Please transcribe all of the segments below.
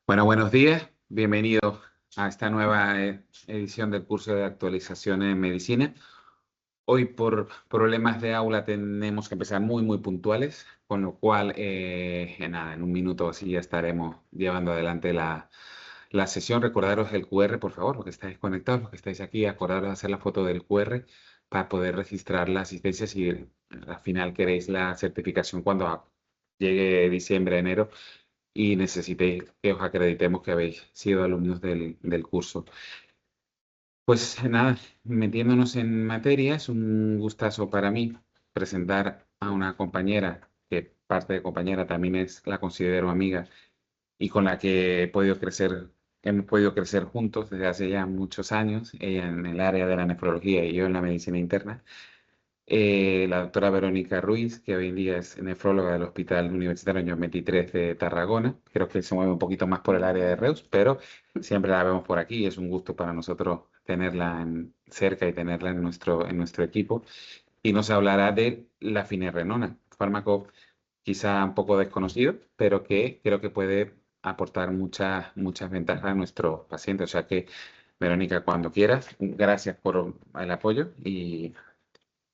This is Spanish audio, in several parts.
Bueno, buenos días. Bienvenidos a esta nueva edición del curso de actualización en medicina. Hoy por problemas de aula tenemos que empezar muy puntuales, con lo cual, nada, en un minuto así ya estaremos llevando adelante la sesión. Recordaros el QR, por favor, los que estáis conectados, los que estáis aquí, acordaros de hacer la foto del QR para poder registrar la asistencia si al final queréis la certificación cuando llegue diciembre, enero y necesitéis que os acreditemos que habéis sido alumnos del curso. Pues nada, metiéndonos en materia, es un gustazo para mí presentar a una compañera, que parte de compañera también la considero amiga y con la que hemos podido crecer juntos desde hace ya muchos años, ella en el área de la nefrología y yo en la medicina interna. La doctora Verónica Ruiz, que hoy en día es nefróloga del Hospital Universitario Años 23 de Tarragona. Creo que se mueve un poquito más por el área de Reus, pero siempre la vemos por aquí y es un gusto para nosotros tenerla cerca y tenerla en nuestro equipo. Y nos hablará de la finerenona, fármaco quizá un poco desconocido, pero que creo que puede aportar muchas ventajas a nuestros pacientes. O sea que, Verónica, cuando quieras, gracias por el apoyo y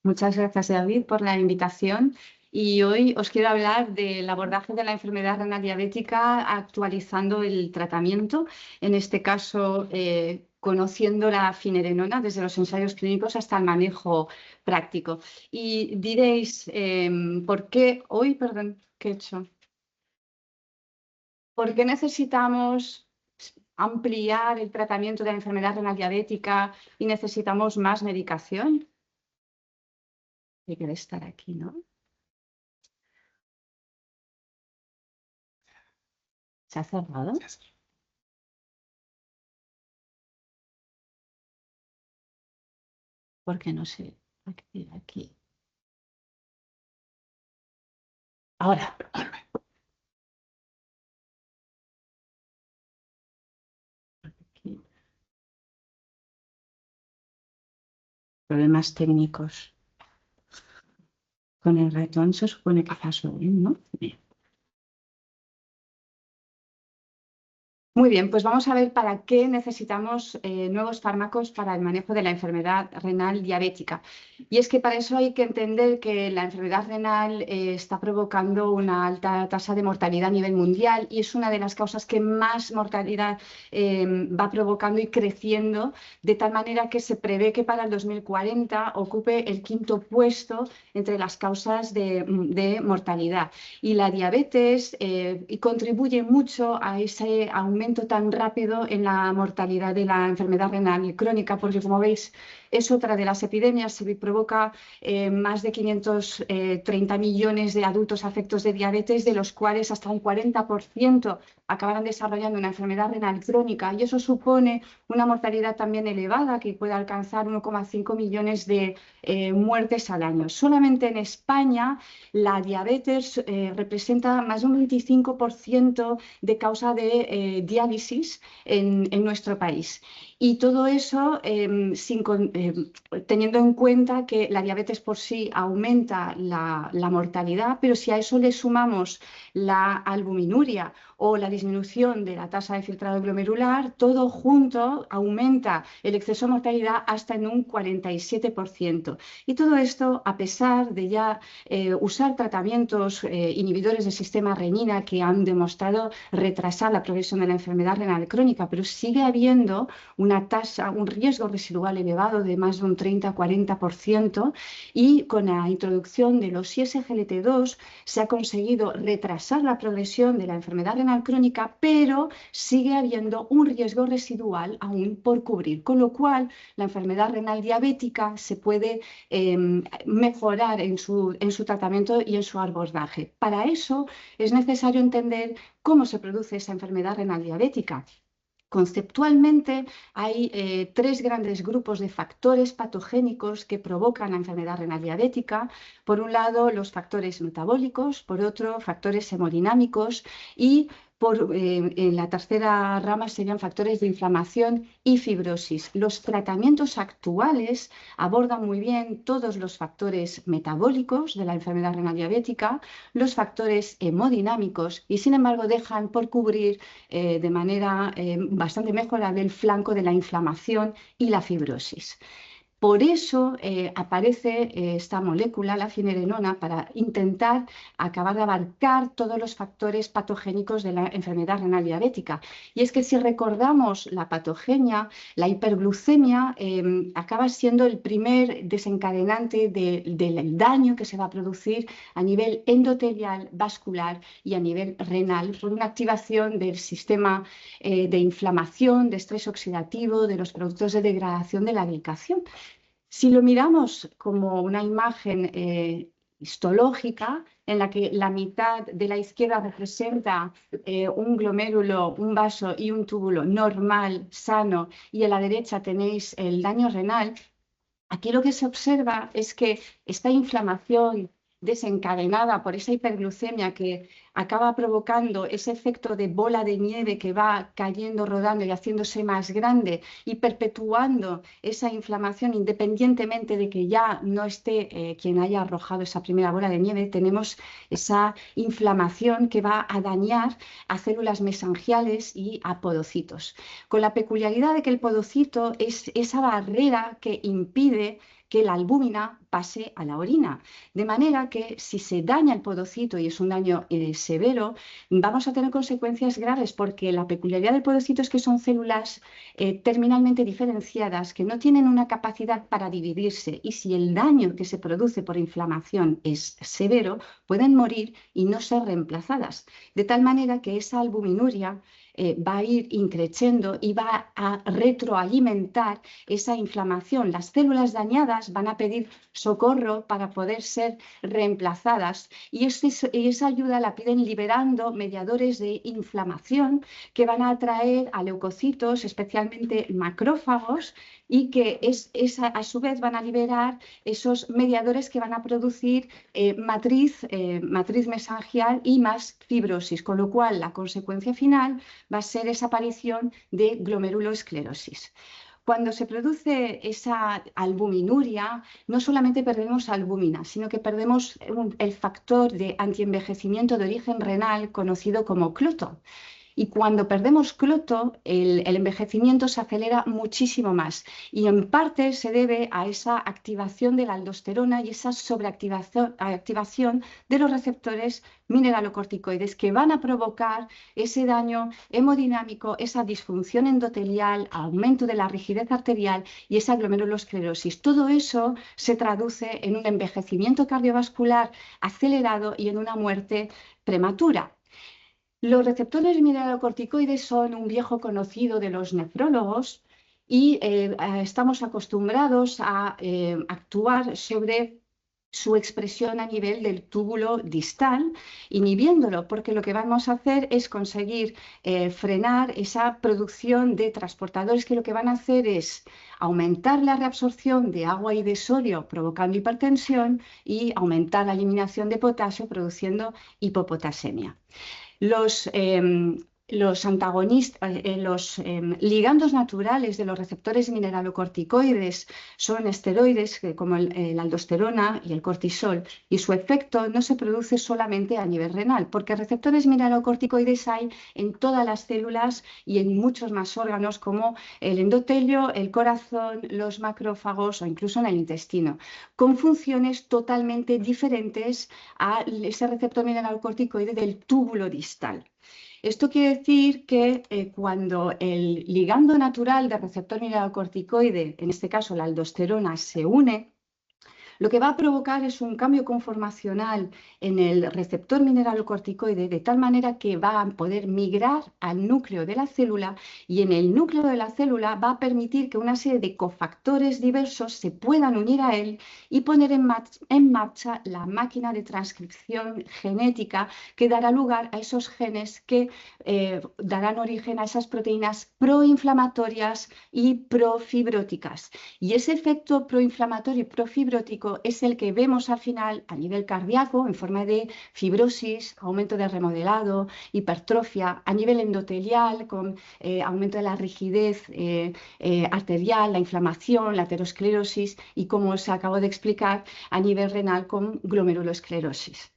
Muchas gracias, David, por la invitación. Y hoy os quiero hablar del abordaje de la enfermedad renal diabética actualizando el tratamiento, en este caso conociendo la finerenona desde los ensayos clínicos hasta el manejo práctico. Y diréis, ¿por qué hoy, perdón, qué he hecho? ¿Por qué necesitamos ampliar el tratamiento de la enfermedad renal diabética y necesitamos más medicación? Hay que estar aquí, ¿no? ¿Se ha cerrado? Porque no sé activa aquí. Ahora. Aquí. Problemas técnicos. Con el ratón se supone que pasó bien, ¿no? Bien. Muy bien, pues vamos a ver para qué necesitamos nuevos fármacos para el manejo de la enfermedad renal diabética. Y es que para eso hay que entender que la enfermedad renal está provocando una alta tasa de mortalidad a nivel mundial y es una de las causas que más mortalidad va provocando y creciendo, de tal manera que se prevé que para el 2040 ocupe el quinto puesto entre las causas de mortalidad. Y la diabetes contribuye mucho a ese aumento tan rápido en la mortalidad de la enfermedad renal crónica, porque como veis es otra de las epidemias, se provoca más de 530 millones de adultos afectos de diabetes, de los cuales hasta un 40% acabarán desarrollando una enfermedad renal crónica, y eso supone una mortalidad también elevada que puede alcanzar 1,5 millones de muertes al año. Solamente en España la diabetes representa más de un 25% de causa de diálisis en nuestro país. Y todo eso teniendo en cuenta que la diabetes por sí aumenta la mortalidad, pero si a eso le sumamos la albuminuria o la disminución de la tasa de filtrado glomerular, todo junto aumenta el exceso de mortalidad hasta en un 47%. Y todo esto a pesar de ya usar tratamientos inhibidores del sistema renina que han demostrado retrasar la progresión de la enfermedad renal crónica, pero sigue habiendo una tasa, un riesgo residual elevado de más de un 30-40%, y con la introducción de los ISGLT2 se ha conseguido retrasar la progresión de la enfermedad renal crónica, pero sigue habiendo un riesgo residual aún por cubrir, con lo cual la enfermedad renal diabética se puede mejorar en su tratamiento y en su abordaje. Para eso es necesario entender cómo se produce esa enfermedad renal diabética. Conceptualmente hay tres grandes grupos de factores patogénicos que provocan la enfermedad renal diabética. Por un lado, los factores metabólicos, por otro, factores hemodinámicos y En la tercera rama serían factores de inflamación y fibrosis. Los tratamientos actuales abordan muy bien todos los factores metabólicos de la enfermedad renal diabética, los factores hemodinámicos y, sin embargo, dejan por cubrir de manera bastante mejorable el flanco de la inflamación y la fibrosis. Por eso aparece esta molécula, la finerenona, para intentar acabar de abarcar todos los factores patogénicos de la enfermedad renal diabética. Y es que si recordamos la patogenia, la hiperglucemia acaba siendo el primer desencadenante del daño que se va a producir a nivel endotelial, vascular y a nivel renal por una activación del sistema de inflamación, de estrés oxidativo, de los productos de degradación de la glicasión. Si lo miramos como una imagen histológica, en la que la mitad de la izquierda representa un glomérulo, un vaso y un túbulo normal, sano, y a la derecha tenéis el daño renal, aquí lo que se observa es que esta inflamación desencadenada por esa hiperglucemia que acaba provocando ese efecto de bola de nieve que va cayendo, rodando y haciéndose más grande y perpetuando esa inflamación independientemente de que ya no esté quien haya arrojado esa primera bola de nieve, tenemos esa inflamación que va a dañar a células mesangiales y a podocitos, con la peculiaridad de que el podocito es esa barrera que impide que la albúmina pase a la orina. De manera que si se daña el podocito y es un daño severo, vamos a tener consecuencias graves, porque la peculiaridad del podocito es que son células terminalmente diferenciadas que no tienen una capacidad para dividirse, y si el daño que se produce por inflamación es severo, pueden morir y no ser reemplazadas. De tal manera que esa albuminuria va a ir increciendo y va a retroalimentar esa inflamación. Las células dañadas van a pedir socorro para poder ser reemplazadas, y esa ayuda la piden liberando mediadores de inflamación que van a atraer a leucocitos, especialmente macrófagos, y que a su vez van a liberar esos mediadores que van a producir matriz mesangial y más fibrosis, con lo cual la consecuencia final va a ser esa aparición de glomerulosclerosis. Cuando se produce esa albuminuria, no solamente perdemos albúmina, sino que perdemos el factor de antienvejecimiento de origen renal conocido como cloto. Y cuando perdemos cloto, el envejecimiento se acelera muchísimo más, y en parte se debe a esa activación de la aldosterona y esa sobreactivación de los receptores mineralocorticoides, que van a provocar ese daño hemodinámico, esa disfunción endotelial, aumento de la rigidez arterial y esa glomerulosclerosis. Todo eso se traduce en un envejecimiento cardiovascular acelerado y en una muerte prematura. Los receptores mineralocorticoides son un viejo conocido de los nefrólogos, y estamos acostumbrados a actuar sobre su expresión a nivel del túbulo distal, inhibiéndolo, porque lo que vamos a hacer es conseguir frenar esa producción de transportadores que lo que van a hacer es aumentar la reabsorción de agua y de sodio, provocando hipertensión, y aumentar la eliminación de potasio, produciendo hipopotasemia. Los antagonistas, los ligandos naturales de los receptores mineralocorticoides son esteroides como la aldosterona y el cortisol, y su efecto no se produce solamente a nivel renal, porque receptores mineralocorticoides hay en todas las células y en muchos más órganos, como el endotelio, el corazón, los macrófagos o incluso en el intestino, con funciones totalmente diferentes a ese receptor mineralocorticoide del túbulo distal. Esto quiere decir que cuando el ligando natural del receptor mineralocorticoide, en este caso la aldosterona, se une, lo que va a provocar es un cambio conformacional en el receptor mineralocorticoide, de tal manera que va a poder migrar al núcleo de la célula, y en el núcleo de la célula va a permitir que una serie de cofactores diversos se puedan unir a él y poner en marcha la máquina de transcripción genética que dará lugar a esos genes que darán origen a esas proteínas proinflamatorias y profibróticas. Y ese efecto proinflamatorio y profibrótico cardíaco es el que vemos al final a nivel cardíaco en forma de fibrosis, aumento del remodelado, hipertrofia, a nivel endotelial con aumento de la rigidez arterial, la inflamación, la aterosclerosis y, como os acabo de explicar, a nivel renal con glomerulosclerosis.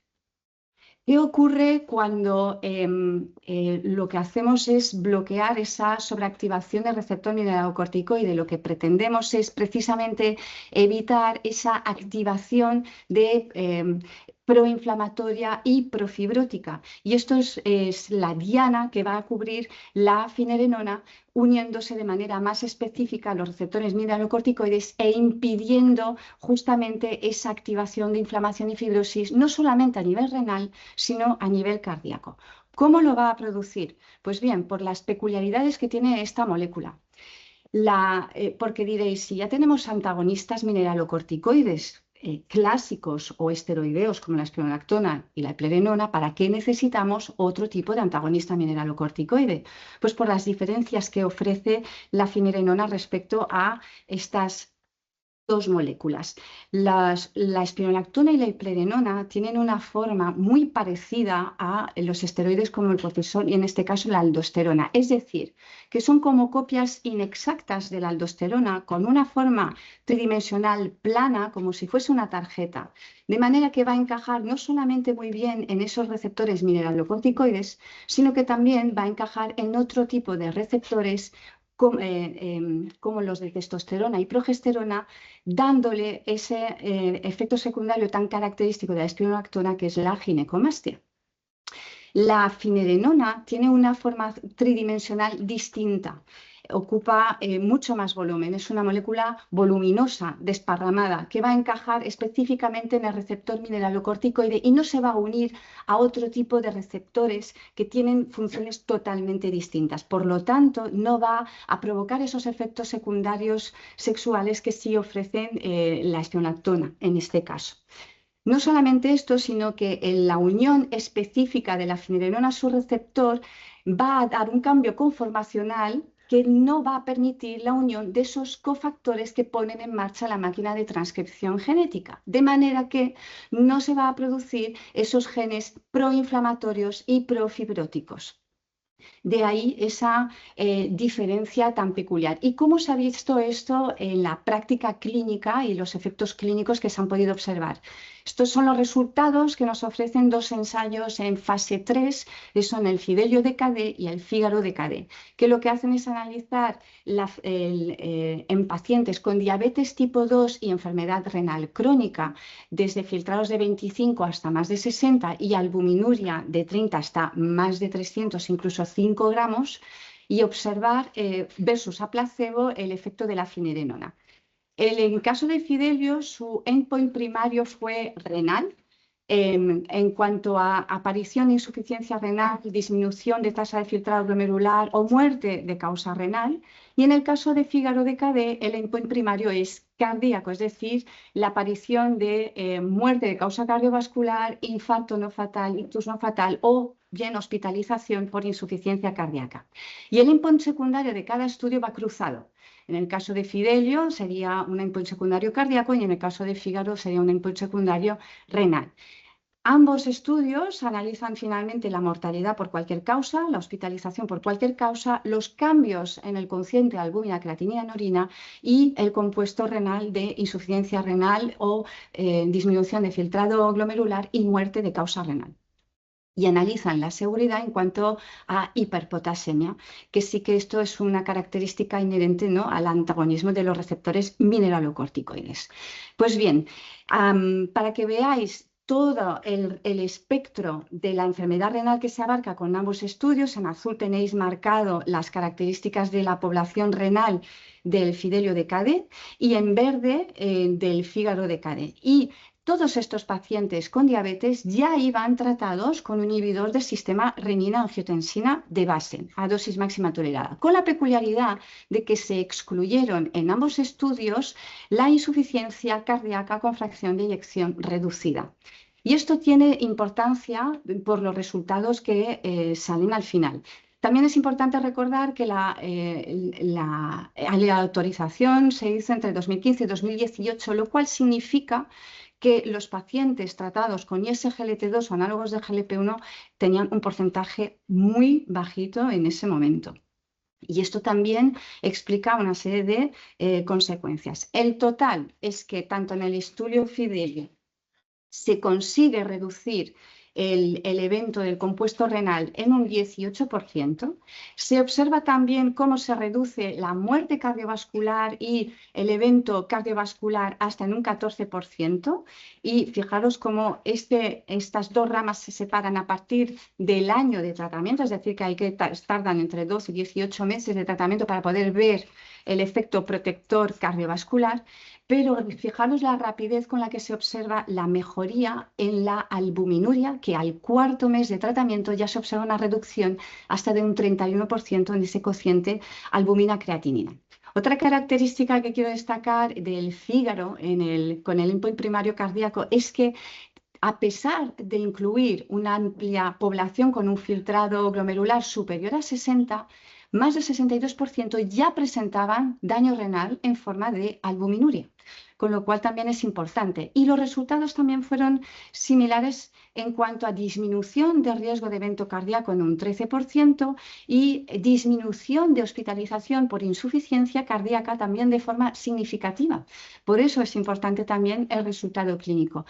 ¿Qué ocurre cuando lo que hacemos es bloquear esa sobreactivación del receptor mineralocorticoide? Lo que pretendemos es precisamente evitar esa activación de proinflamatoria y profibrótica. Y esto es la diana que va a cubrir la finerenona, uniéndose de manera más específica a los receptores mineralocorticoides e impidiendo justamente esa activación de inflamación y fibrosis, no solamente a nivel renal, sino a nivel cardíaco. ¿Cómo lo va a producir? Pues bien, por las peculiaridades que tiene esta molécula. Porque diréis, si ya tenemos antagonistas mineralocorticoides clásicos o esteroideos como la espironolactona y la eplerenona, ¿para qué necesitamos otro tipo de antagonista mineralocorticoide? Pues por las diferencias que ofrece la finerenona respecto a estas dos moléculas. La espironolactona y la eplerenona tienen una forma muy parecida a los esteroides como el cortisol y en este caso la aldosterona, es decir, que son como copias inexactas de la aldosterona con una forma tridimensional plana como si fuese una tarjeta, de manera que va a encajar no solamente muy bien en esos receptores mineralocorticoides, sino que también va a encajar en otro tipo de receptores como los de testosterona y progesterona, dándole ese efecto secundario tan característico de la espironolactona, que es la ginecomastia. La finerenona tiene una forma tridimensional distinta. Ocupa mucho más volumen, es una molécula voluminosa, desparramada, que va a encajar específicamente en el receptor mineralocorticoide y no se va a unir a otro tipo de receptores que tienen funciones totalmente distintas. Por lo tanto, no va a provocar esos efectos secundarios sexuales que sí ofrecen la espironolactona en este caso. No solamente esto, sino que en la unión específica de la finerenona a su receptor va a dar un cambio conformacional que no va a permitir la unión de esos cofactores que ponen en marcha la máquina de transcripción genética, de manera que no se va a producir esos genes proinflamatorios y profibróticos. De ahí esa diferencia tan peculiar. ¿Y cómo se ha visto esto en la práctica clínica y los efectos clínicos que se han podido observar? Estos son los resultados que nos ofrecen dos ensayos en fase 3, que son el Fidelio DKD y el Fígaro DKD, que lo que hacen es analizar en pacientes con diabetes tipo 2 y enfermedad renal crónica, desde filtrados de 25 hasta más de 60 y albuminuria de 30 hasta más de 300, incluso 5 gramos, y observar versus a placebo el efecto de la finerenona. En caso de Fidelio, su endpoint primario fue renal. En cuanto a aparición de insuficiencia renal, disminución de tasa de filtrado glomerular o muerte de causa renal. Y en el caso de Fígaro DKD, el endpoint primario es cardíaco, es decir, la aparición de muerte de causa cardiovascular, infarto no fatal, ictus no fatal o bien hospitalización por insuficiencia cardíaca. Y el endpoint secundario de cada estudio va cruzado. En el caso de Fidelio sería un endpoint secundario cardíaco y en el caso de Fígaro sería un endpoint secundario renal. Ambos estudios analizan finalmente la mortalidad por cualquier causa, la hospitalización por cualquier causa, los cambios en el cociente de albúmina, creatinina en orina y el compuesto renal de insuficiencia renal o disminución de filtrado glomerular y muerte de causa renal. Y analizan la seguridad en cuanto a hiperpotasemia, que sí que esto es una característica inherente, ¿no?, al antagonismo de los receptores mineralocorticoides. Pues bien, para que veáis todo el espectro de la enfermedad renal que se abarca con ambos estudios, en azul tenéis marcado las características de la población renal del Fidelio DKD y en verde del Fígaro DKD. Y todos estos pacientes con diabetes ya iban tratados con un inhibidor del sistema renina-angiotensina de base, a dosis máxima tolerada, con la peculiaridad de que se excluyeron en ambos estudios la insuficiencia cardíaca con fracción de eyección reducida. Y esto tiene importancia por los resultados que salen al final. También es importante recordar que la autorización se hizo entre 2015 y 2018, lo cual significa que los pacientes tratados con ISGLT2 o análogos de GLP-1 tenían un porcentaje muy bajito en ese momento. Y esto también explica una serie de consecuencias. El total es que tanto en el estudio Fidelio se consigue reducir el evento del compuesto renal en un 18%. Se observa también cómo se reduce la muerte cardiovascular y el evento cardiovascular hasta en un 14%. Y fijaros cómo estas dos ramas se separan a partir del año de tratamiento, es decir, que tardan entre 12 y 18 meses de tratamiento para poder ver el efecto protector cardiovascular. Pero fijaros la rapidez con la que se observa la mejoría en la albuminuria, que al cuarto mes de tratamiento ya se observa una reducción hasta de un 31% en ese cociente albumina-creatinina. Otra característica que quiero destacar del Fígaro con el endpoint primario cardíaco es que a pesar de incluir una amplia población con un filtrado glomerular superior a 60, más del 62% ya presentaban daño renal en forma de albuminuria, con lo cual también es importante. Y los resultados también fueron similares en cuanto a disminución de riesgo de evento cardíaco en un 13% y disminución de hospitalización por insuficiencia cardíaca también de forma significativa. Por eso es importante también el resultado clínico.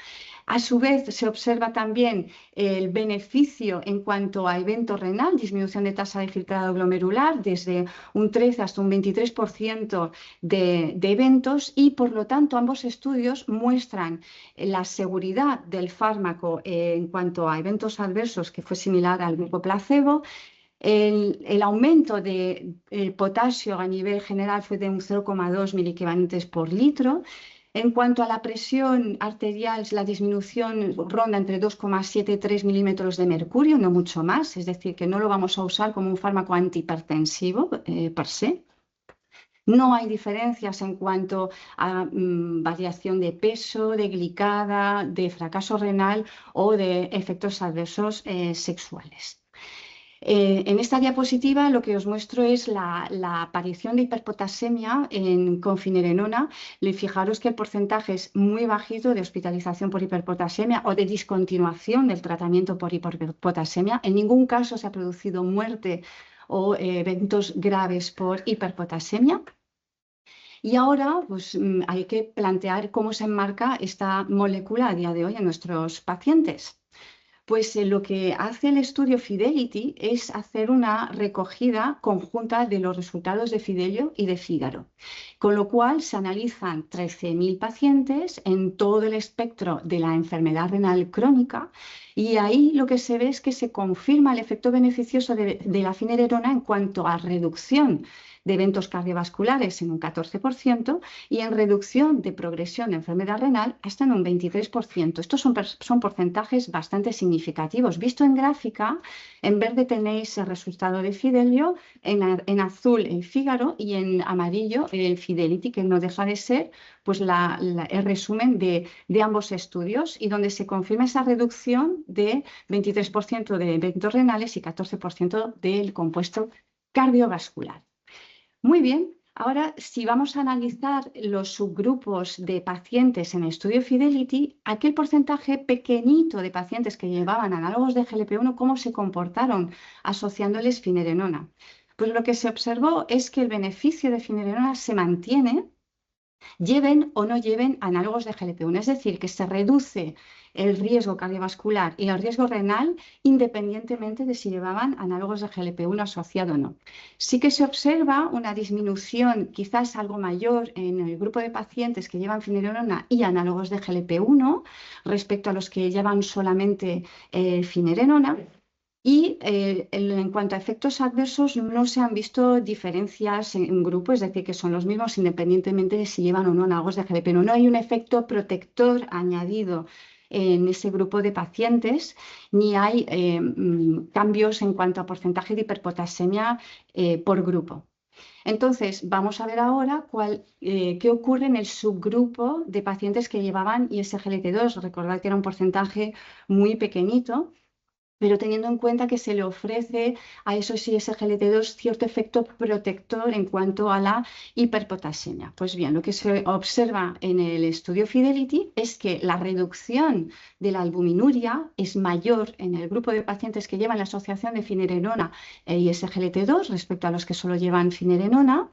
A su vez, se observa también el beneficio en cuanto a evento renal, disminución de tasa de filtrado glomerular desde un 13 hasta un 23% de eventos y, por lo tanto, ambos estudios muestran la seguridad del fármaco en cuanto a eventos adversos, que fue similar al grupo placebo. El aumento de potasio a nivel general fue de un 0,2 miliequivalentes por litro. En cuanto a la presión arterial, la disminución ronda entre 2,7 y 3 milímetros de mercurio, no mucho más, es decir, que no lo vamos a usar como un fármaco antihipertensivo per se. No hay diferencias en cuanto a variación de peso, de glicada, de fracaso renal o de efectos adversos sexuales. En esta diapositiva lo que os muestro es la aparición de hiperpotasemia con finerenona. Fijaros que el porcentaje es muy bajito de hospitalización por hiperpotasemia o de discontinuación del tratamiento por hiperpotasemia. En ningún caso se ha producido muerte o eventos graves por hiperpotasemia. Y ahora pues, hay que plantear cómo se enmarca esta molécula a día de hoy en nuestros pacientes. Pues lo que hace el estudio Fidelity es hacer una recogida conjunta de los resultados de Fidelio y de Fígaro, con lo cual se analizan 13.000 pacientes en todo el espectro de la enfermedad renal crónica y ahí lo que se ve es que se confirma el efecto beneficioso de la finerenona en cuanto a reducción de eventos cardiovasculares en un 14% y en reducción de progresión de enfermedad renal hasta en un 23%. Estos son porcentajes bastante significativos. Visto en gráfica, en verde tenéis el resultado de Fidelio, en azul el Fígaro y en amarillo el Fidelity, que no deja de ser pues, el resumen de ambos estudios y donde se confirma esa reducción de 23% de eventos renales y 14% del compuesto cardiovascular. Muy bien, ahora si vamos a analizar los subgrupos de pacientes en el estudio Fidelity, aquel porcentaje pequeñito de pacientes que llevaban análogos de GLP-1, ¿cómo se comportaron asociándoles finerenona? Pues lo que se observó es que el beneficio de finerenona se mantiene, lleven o no lleven análogos de GLP-1, es decir, que se reduce el riesgo cardiovascular y el riesgo renal independientemente de si llevaban análogos de GLP-1 asociado o no. Sí que se observa una disminución quizás algo mayor en el grupo de pacientes que llevan finerenona y análogos de GLP-1 respecto a los que llevan solamente finerenona. Y en cuanto a efectos adversos, no se han visto diferencias en grupo, es decir, que son los mismos independientemente de si llevan o no análogos de GLP-1. No hay un efecto protector añadido en ese grupo de pacientes, ni hay cambios en cuanto a porcentaje de hiperpotasemia por grupo. Entonces, vamos a ver ahora qué ocurre en el subgrupo de pacientes que llevaban ISGLT2. Recordad que era un porcentaje muy pequeñito. pero teniendo en cuenta que se le ofrece a esos ISGLT2 cierto efecto protector en cuanto a la hiperpotasemia. Pues bien, lo que se observa en el estudio Fidelity es que la reducción de la albuminuria es mayor en el grupo de pacientes que llevan la asociación de finerenona e ISGLT2 respecto a los que solo llevan finerenona,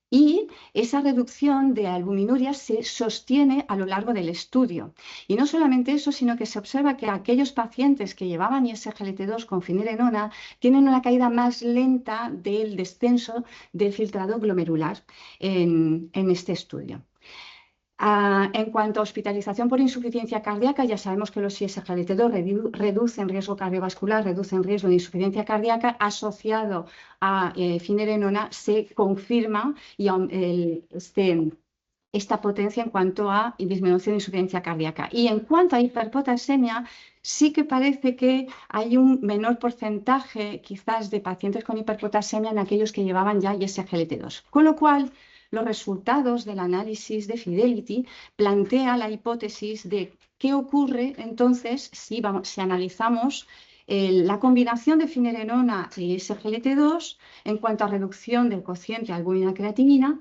y esa reducción de albuminuria se sostiene a lo largo del estudio. Y no solamente eso, sino que se observa que aquellos pacientes que llevaban ISGLT2 con finerenona tienen una caída más lenta del descenso del filtrado glomerular en este estudio. En cuanto a hospitalización por insuficiencia cardíaca, ya sabemos que los ISGLT2 reducen riesgo cardiovascular, reducen riesgo de insuficiencia cardíaca asociado a finerenona. Se confirma esta potencia en cuanto a disminución de insuficiencia cardíaca. Y en cuanto a hiperpotasemia, sí que parece que hay un menor porcentaje quizás de pacientes con hiperpotasemia en aquellos que llevaban ya ISGLT2. Con lo cual, los resultados del análisis de Fidelity plantea la hipótesis de qué ocurre entonces si analizamos la combinación de finerenona y ISGLT2 en cuanto a reducción del cociente albúmina-creatinina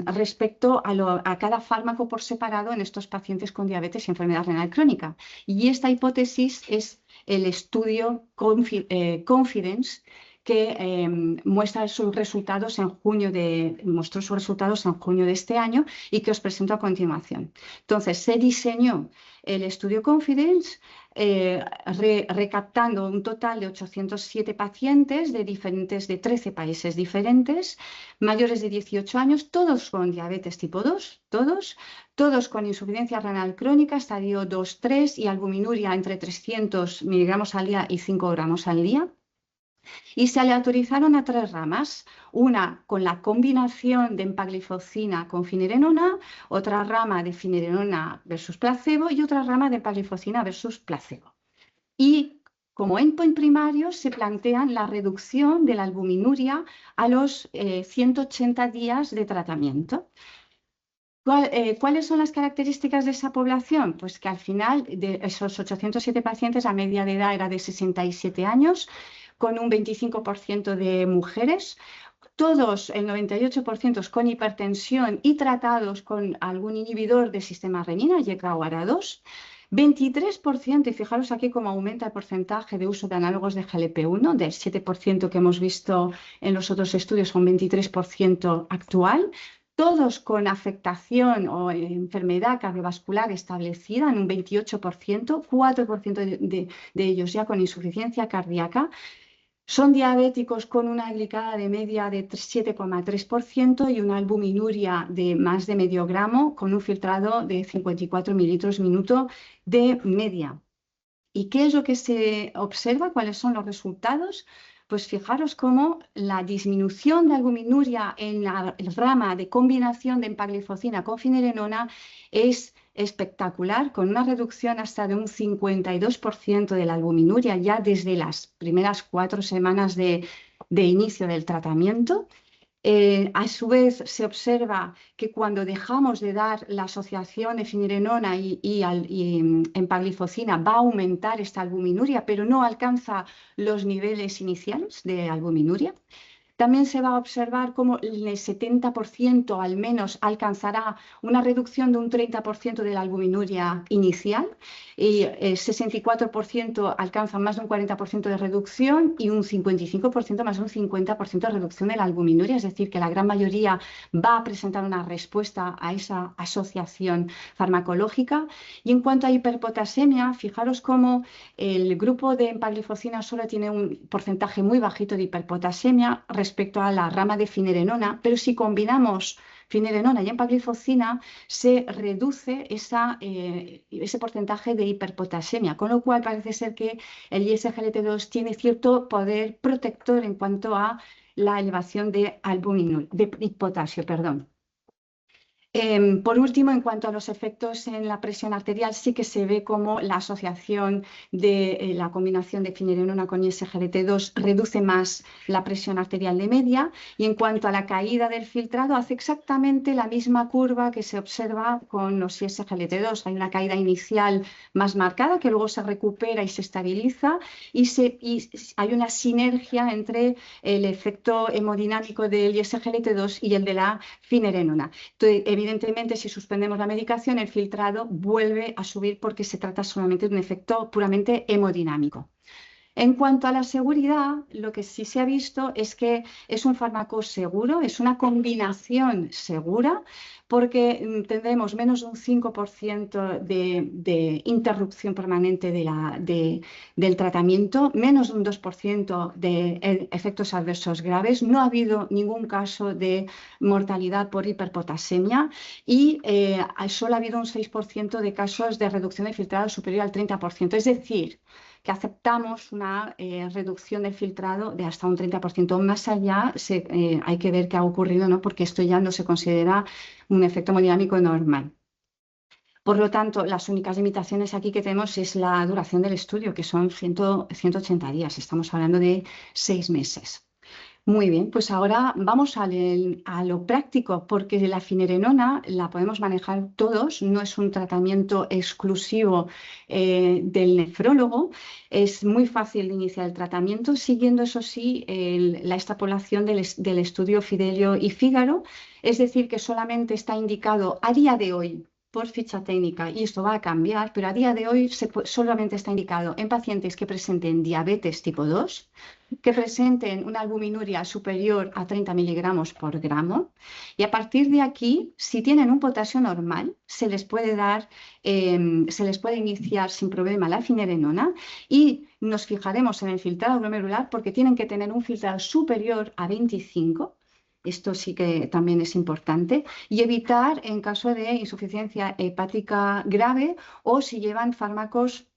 respecto a cada fármaco por separado en estos pacientes con diabetes y enfermedad renal crónica. Y esta hipótesis es el estudio Confidence, que mostró sus resultados en junio de este año y que os presento a continuación. Entonces, se diseñó el estudio Confidence recaptando un total de 807 pacientes de 13 países diferentes, mayores de 18 años, todos con diabetes tipo 2, todos con insuficiencia renal crónica, estadio 2-3 y albuminuria entre 300 miligramos al día y 5 gramos al día. Y se aleatorizaron a 3 ramas, una con la combinación de empagliflozina con finerenona, otra rama de finerenona versus placebo y otra rama de empagliflozina versus placebo. Y como endpoint primario se plantean la reducción de la albuminuria a los 180 días de tratamiento. ¿Cuáles son las características de esa población? Pues que al final de esos 807 pacientes, la media de edad era de 67 años, con un 25% de mujeres, todos, el 98% con hipertensión y tratados con algún inhibidor del sistema renina, YKA-2, 23%, y fijaros aquí cómo aumenta el porcentaje de uso de análogos de GLP-1, del 7% que hemos visto en los otros estudios, a un 23% actual, todos con afectación o enfermedad cardiovascular establecida en un 28%, 4% de ellos ya con insuficiencia cardíaca. Son diabéticos con una glicada de media de 7,3% y una albuminuria de más de medio gramo con un filtrado de 54 mililitros minuto de media. ¿Y qué es lo que se observa? ¿Cuáles son los resultados? Pues fijaros cómo la disminución de albuminuria en la rama de combinación de empagliflozina con finerenona es espectacular, con una reducción hasta de un 52% de la albuminuria ya desde las primeras 4 semanas de inicio del tratamiento. A su vez, se observa que cuando dejamos de dar la asociación de finerenona y empagliflozina va a aumentar esta albuminuria, pero no alcanza los niveles iniciales de albuminuria. También se va a observar cómo el 70% al menos alcanzará una reducción de un 30% de la albuminuria inicial y el 64% alcanza más de un 40% de reducción y un 55% más de un 50% de reducción de la albuminuria, es decir, que la gran mayoría va a presentar una respuesta a esa asociación farmacológica. Y en cuanto a hiperpotasemia, fijaros cómo el grupo de empagliflozina solo tiene un porcentaje muy bajito de hiperpotasemia respecto a la rama de finerenona, pero si combinamos finerenona y empagliflozina se reduce ese porcentaje de hiperpotasemia, con lo cual parece ser que el ISGLT2 tiene cierto poder protector en cuanto a la elevación de potasio. Por último, en cuanto a los efectos en la presión arterial, sí que se ve como la asociación de la combinación de finerenona con SGLT2 reduce más la presión arterial de media, y en cuanto a la caída del filtrado, hace exactamente la misma curva que se observa con los SGLT2. Hay una caída inicial más marcada que luego se recupera y se estabiliza, y hay una sinergia entre el efecto hemodinámico del SGLT2 y el de la finerenona. Entonces, evidentemente, si suspendemos la medicación, el filtrado vuelve a subir porque se trata solamente de un efecto puramente hemodinámico. En cuanto a la seguridad, lo que sí se ha visto es que es un fármaco seguro, es una combinación segura, porque tendremos menos de un 5% de interrupción permanente del tratamiento, menos de un 2% de efectos adversos graves. No ha habido ningún caso de mortalidad por hiperpotasemia, y solo ha habido un 6% de casos de reducción de filtrado superior al 30%. Es decir, que aceptamos una reducción del filtrado de hasta un 30%. Más allá hay que ver qué ha ocurrido, ¿no? Porque esto ya no se considera un efecto hemodinámico normal. Por lo tanto, las únicas limitaciones aquí que tenemos es la duración del estudio, que son 180 días. Estamos hablando de 6 meses. Muy bien, pues ahora vamos a lo práctico, porque la finerenona la podemos manejar todos, no es un tratamiento exclusivo del nefrólogo. Es muy fácil de iniciar el tratamiento, siguiendo, eso sí, la extrapolación del estudio Fidelio y Fígaro, es decir, que solamente está indicado a día de hoy por ficha técnica, y esto va a cambiar, pero a día de hoy solamente está indicado en pacientes que presenten diabetes tipo 2, que presenten una albuminuria superior a 30 miligramos por gramo, y a partir de aquí, si tienen un potasio normal, se les puede iniciar sin problema la finerenona, y nos fijaremos en el filtrado glomerular porque tienen que tener un filtrado superior a 25. Esto sí que también es importante, y evitar en caso de insuficiencia hepática grave o si llevan fármacos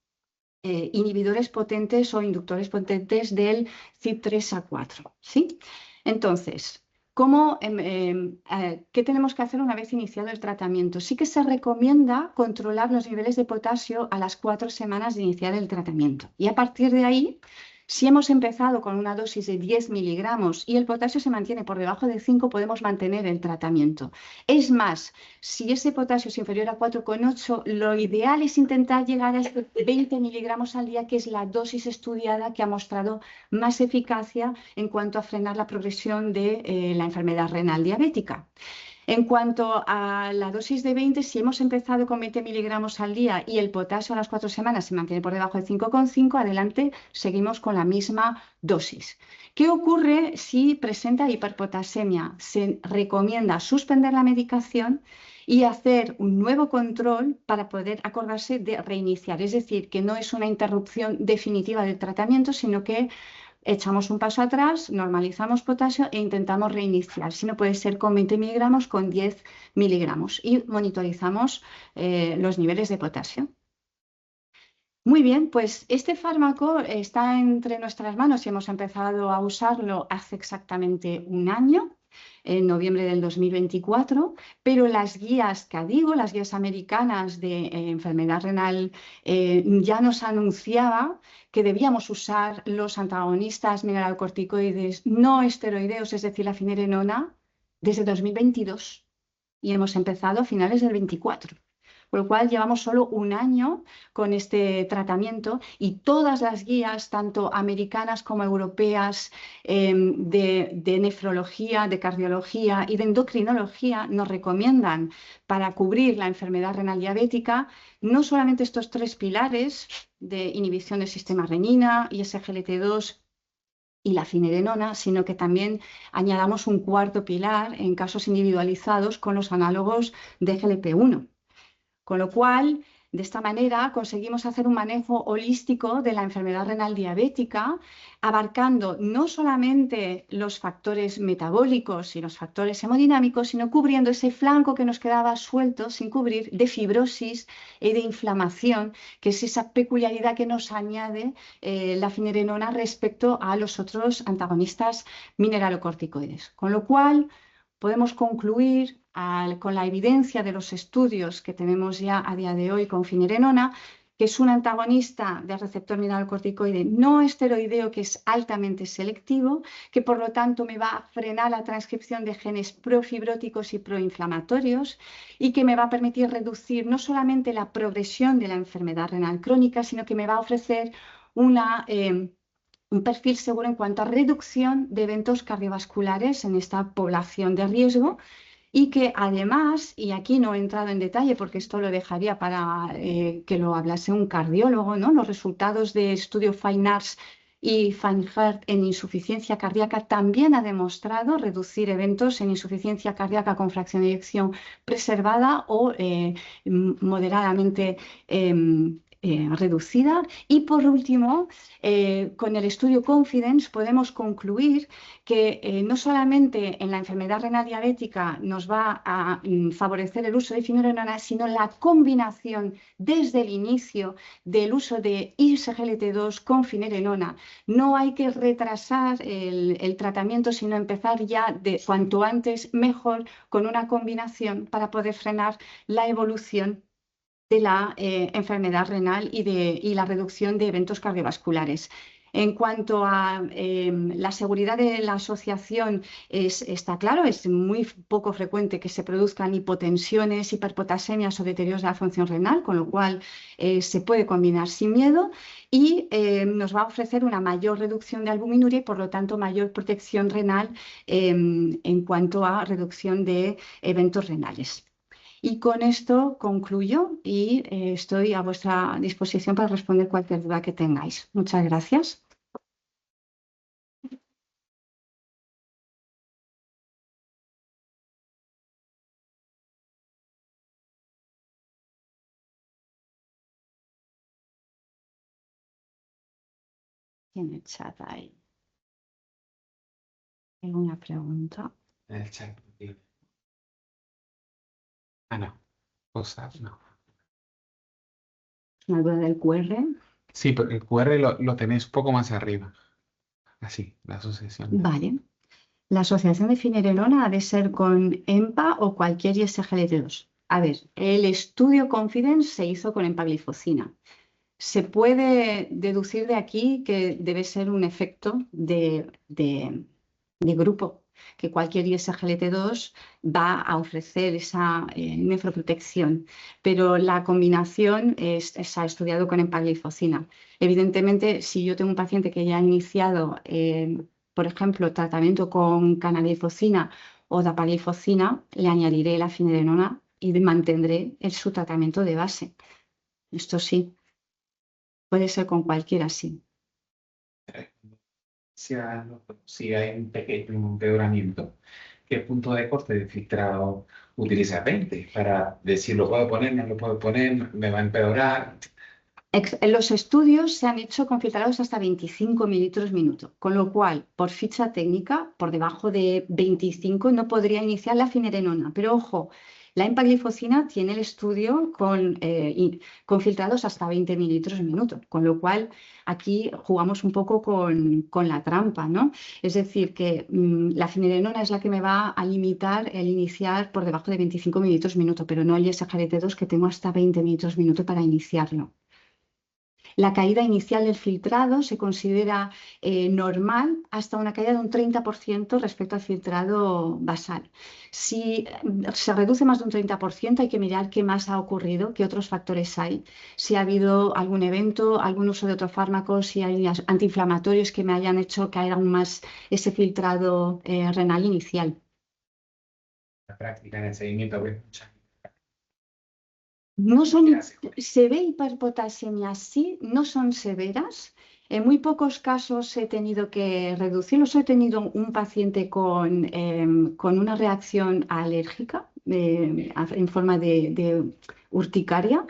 inhibidores potentes o inductores potentes del CYP3A4, ¿sí? Entonces, ¿qué tenemos que hacer una vez iniciado el tratamiento? Sí que se recomienda controlar los niveles de potasio a las 4 semanas de iniciar el tratamiento. Y a partir de ahí, si hemos empezado con una dosis de 10 miligramos y el potasio se mantiene por debajo de 5, podemos mantener el tratamiento. Es más, si ese potasio es inferior a 4,8, lo ideal es intentar llegar a 20 miligramos al día, que es la dosis estudiada que ha mostrado más eficacia en cuanto a frenar la progresión de la enfermedad renal diabética. En cuanto a la dosis de 20, si hemos empezado con 20 miligramos al día y el potasio a las 4 semanas se mantiene por debajo de 5,5, adelante seguimos con la misma dosis. ¿Qué ocurre si presenta hiperpotasemia? Se recomienda suspender la medicación y hacer un nuevo control para poder acordarse de reiniciar. Es decir, que no es una interrupción definitiva del tratamiento, sino que echamos un paso atrás, normalizamos potasio e intentamos reiniciar. Si no, puede ser con 20 miligramos, con 10 miligramos, y monitorizamos los niveles de potasio. Muy bien, pues este fármaco está entre nuestras manos y hemos empezado a usarlo hace exactamente un año, en noviembre del 2024, pero las guías CADIGO, las guías americanas de enfermedad renal, ya nos anunciaba que debíamos usar los antagonistas mineralocorticoides no esteroideos, es decir, la finerenona, desde 2022, y hemos empezado a finales del 24. Por lo cual llevamos solo un año con este tratamiento, y todas las guías, tanto americanas como europeas, de nefrología, de cardiología y de endocrinología, nos recomiendan para cubrir la enfermedad renal diabética no solamente estos 3 pilares de inhibición del sistema renina y SGLT2 y la finerenona, sino que también añadamos un cuarto pilar en casos individualizados con los análogos de GLP-1. Con lo cual, de esta manera, conseguimos hacer un manejo holístico de la enfermedad renal diabética, abarcando no solamente los factores metabólicos y los factores hemodinámicos, sino cubriendo ese flanco que nos quedaba suelto, sin cubrir, de fibrosis y de inflamación, que es esa peculiaridad que nos añade la finerenona respecto a los otros antagonistas mineralocorticoides. Con lo cual, podemos concluir con la evidencia de los estudios que tenemos ya a día de hoy con finerenona, que es un antagonista del receptor mineralocorticoide no esteroideo que es altamente selectivo, que por lo tanto me va a frenar la transcripción de genes profibróticos y proinflamatorios y que me va a permitir reducir no solamente la progresión de la enfermedad renal crónica, sino que me va a ofrecer un perfil seguro en cuanto a reducción de eventos cardiovasculares en esta población de riesgo y que además, y aquí no he entrado en detalle porque esto lo dejaría para que lo hablase un cardiólogo, ¿no? Los resultados de estudio FINE-ARS y FINE-HEART en insuficiencia cardíaca también ha demostrado reducir eventos en insuficiencia cardíaca con fracción de eyección preservada o moderadamente reducida. Y por último, con el estudio Confidence podemos concluir que no solamente en la enfermedad renal diabética nos va a favorecer el uso de finerenona, sino la combinación desde el inicio del uso de ISGLT2 con finerenona. No hay que retrasar el tratamiento, sino empezar ya de cuanto antes mejor con una combinación para poder frenar la evolución de la enfermedad renal y la reducción de eventos cardiovasculares. En cuanto a la seguridad de la asociación, está claro, es muy poco frecuente que se produzcan hipotensiones, hiperpotasemias o deterioros de la función renal, con lo cual se puede combinar sin miedo y nos va a ofrecer una mayor reducción de albuminuria y por lo tanto mayor protección renal en cuanto a reducción de eventos renales. Y con esto concluyo y estoy a vuestra disposición para responder cualquier duda que tengáis. Muchas gracias. En el chat hay alguna pregunta. En el chat. Ah, no. Cosas, no. ¿Una duda del QR? Sí, pero el QR lo tenéis un poco más arriba. Así, la asociación. Vale. La asociación de finerenona ha de ser con EMPA o cualquier ISGLT2. A ver, el estudio Confidence se hizo con empaglifosina. Se puede deducir de aquí que debe ser un efecto de grupo, que cualquier ISGLT2 va a ofrecer esa nefroprotección, pero la combinación se ha estudiado con empaglifosina. Evidentemente, si yo tengo un paciente que ya ha iniciado, por ejemplo, tratamiento con canaglifosina o dapaglifosina, le añadiré la finerenona y mantendré su tratamiento de base. Esto sí. Puede ser con cualquiera, sí. Si hay un pequeño empeoramiento, ¿qué punto de corte de filtrado utiliza 20? Para decir, lo puedo poner, no lo puedo poner, me va a empeorar. Los estudios se han hecho con filtrados hasta 25 mililitros minuto, con lo cual, por ficha técnica, por debajo de 25 no podría iniciar la finerenona. Pero ojo, la empaglifosina tiene el estudio con filtrados hasta 20 mililitros minuto, con lo cual aquí jugamos un poco con la trampa, ¿no? Es decir, que la finerenona es la que me va a limitar el iniciar por debajo de 25 mililitros minuto, pero no el ISGLT2 que tengo hasta 20 mililitros minuto para iniciarlo. La caída inicial del filtrado se considera normal hasta una caída de un 30% respecto al filtrado basal. Si se reduce más de un 30%, hay que mirar qué más ha ocurrido, qué otros factores hay, si ha habido algún evento, algún uso de otros fármacos, si hay antiinflamatorios que me hayan hecho caer aún más ese filtrado renal inicial. La práctica en el seguimiento, No son, se ve hiperpotasemia, sí, no son severas. En muy pocos casos he tenido que reducirlos. He tenido un paciente con una reacción alérgica en forma de urticaria,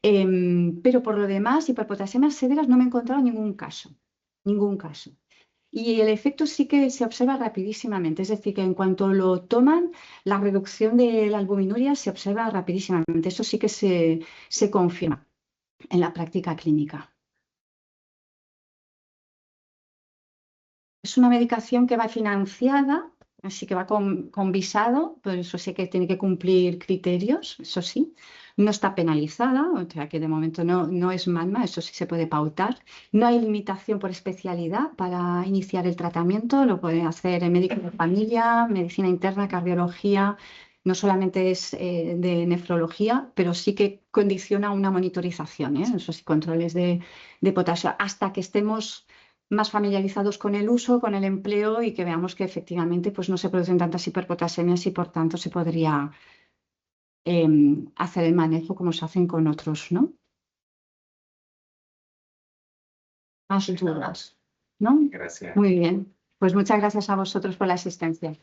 pero por lo demás, hiperpotasias severas no me he encontrado ningún caso. Ningún caso. Y el efecto sí que se observa rapidísimamente, es decir, que en cuanto lo toman, la reducción de la albuminuria se observa rapidísimamente. Eso sí que se confirma en la práctica clínica. Es una medicación que va financiada así que va con visado, pero eso sí que tiene que cumplir criterios, eso sí. No está penalizada, o sea que de momento no es MANMA, eso sí se puede pautar. No hay limitación por especialidad para iniciar el tratamiento, lo puede hacer el médico de familia, medicina interna, cardiología, no solamente es de nefrología, pero sí que condiciona una monitorización, eso sí, controles de potasio, hasta que estemos más familiarizados con el uso, con el empleo y que veamos que efectivamente pues, no se producen tantas hiperpotasemias y por tanto se podría hacer el manejo como se hacen con otros, ¿no? Más dudas, ¿no? Gracias. Muy bien. Pues muchas gracias a vosotros por la asistencia.